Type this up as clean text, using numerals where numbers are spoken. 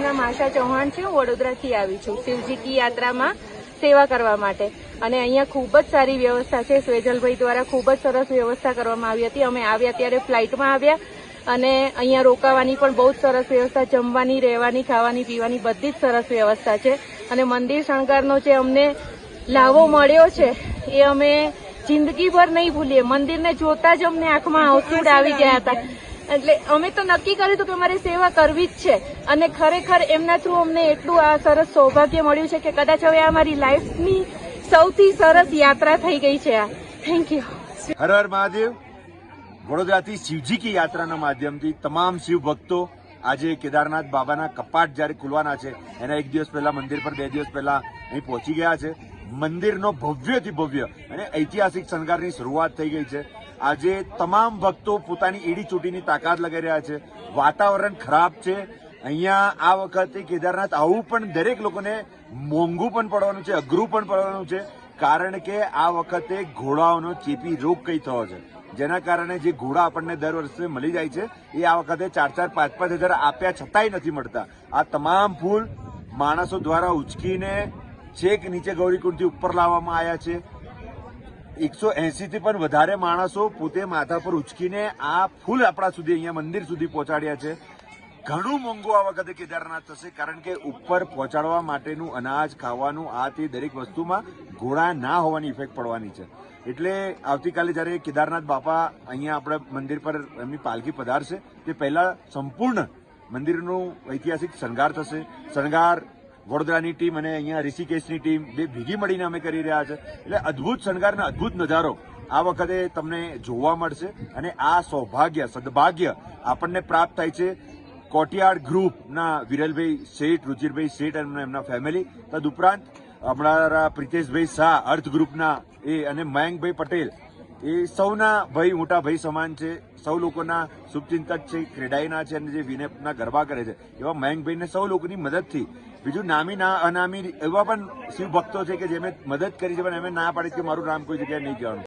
નામ આશા ચૌહાણ છે। હું વડોદરાથી આવી છું શિવજી કી યાત્રામાં સેવા કરવા માટે અને અહીંયા ખૂબ જ સારી વ્યવસ્થા છે। સ્વેજલભાઈ દ્વારા ખૂબ જ સરસ વ્યવસ્થા કરવામાં આવી હતી। અમે આવ્યા ત્યારે ફ્લાઇટમાં આવ્યા અને અહીંયા રોકાવાની પણ બહુ જ સરસ વ્યવસ્થા, જમવાની, રહેવાની, ખાવાની, પીવાની બધી જ સરસ વ્યવસ્થા છે અને મંદિર શણગારનો જે અમને લાવો મળ્યો છે એ અમે જિંદગીભર નહીં ભૂલીએ। મંદિરને જોતા જ અમને આંખમાં આંસુ આવી ગયા હતા। એટલે અમે તો નક્કી કર્યું હતું કે અમારે સેવા કરવી જ છે અને ખરેખર એમના થ્રુ અમને એટલું આ સરસ સૌભાગ્ય મળ્યું છે કે કદાચ હવે આ મારી લાઈફની સૌથી સરસ યાત્રા થઈ ગઈ છે। આ થેન્ક યુ। હર હર મહાદેવ। વડોદરાથી શિવજી કી યાત્રાના માધ્યમથી તમામ શિવ ભક્તો આજે કેદારનાથ બાબાના કપાટ જ્યારે ખુલવાના છે એના એક દિવસ પહેલા મંદિર પર 2 દિવસ પહેલા અહીં પહોંચી ગયા છે। મંદિરનો ભવ્યથી ભવ્ય અને ઐતિહાસિક શણગારની શરૂઆત થઈ ગઈ છે। આજે તમામ ભક્તો પોતાની એડી ચોટીની તાકાત લગાવી રહ્યા છે। વાતાવરણ ખરાબ છે અહીંયા આ વખતે કેદારનાથ આવું પણ દરેક લોકોને મોંઘું પણ પડવાનું છે, અઘરું પણ પડવાનું છે, કારણ કે આ વખતે ઘોડાઓનો ચેપી રોગ કઈ થયો છે જેના કારણે જે ઘોડા આપણને દર વર્ષે મળી જાય છે એ આ વખતે 4-4, 5-5 હજાર આપ્યા છતાંય નથી મળતા। આ તમામ ફૂલ માણસો દ્વારા ઉચકીને છેક નીચે ગૌરીકુંડથી ઉપર લાવવામાં આવ્યા છે। 180 થી પણ વધારે માણસો પોતે માથા પર ઉચકીને આ ફૂલ આપણા સુધી અહીંયા મંદિર સુધી પહોંચાડ્યા છે। ઘણું મોંઘું આ વખતે કેદારનાથ થશે કારણ કે ઉપર પહોંચાડવા માટેનું અનાજ, ખાવાનું, આ તે દરેક વસ્તુમાં ઘોડા ના હોવાની ઇફેક્ટ પડવાની છે। એટલે આવતીકાલે જ્યારે કેદારનાથ બાપા અહીંયા આપણા મંદિર પર એમની પાલખી પધારશે તે પહેલા સંપૂર્ણ મંદિરનું ઐતિહાસિક શણગાર થશે। શણગાર વડોદરાની ટીમ અને અહીંયા ઋષિકેશની ટીમ બે ભેગી મળીને અમે કરી રહ્યા છે। એટલે અદ્ભુત શણગાર અને અદ્ભુત નજારો આ વખતે તમને જોવા મળશે અને આ સૌભાગ્ય, સદભાગ્ય આપણને પ્રાપ્ત થાય છે કોટિયાડ ગ્રુપના વિરલભાઈ શેઠ, રુચિરભાઈ શેઠ અને એમના ફેમિલી, તદુપરાંત અમારા પ્રિતેશભાઈ શાહ અર્થ ગ્રુપના એ અને મયંકભાઈ પટેલ એ સૌના ભાઈ, મોટા ભાઈ સમાન છે। સૌ લોકોના શુભચિંતક છે, ક્રેડાઈના છે અને જે વિનેપના ગરબા કરે છે એવા મયંકભાઈને સૌ લોકોની મદદથી, બીજું નામી ના અનામી એવા પણ શિવ ભક્તો છે કે જેમે મદદ કરી છે પણ એમને ના પાડી કે મારું નામ કોઈ જગ્યાએ નહીં કહેવાનું।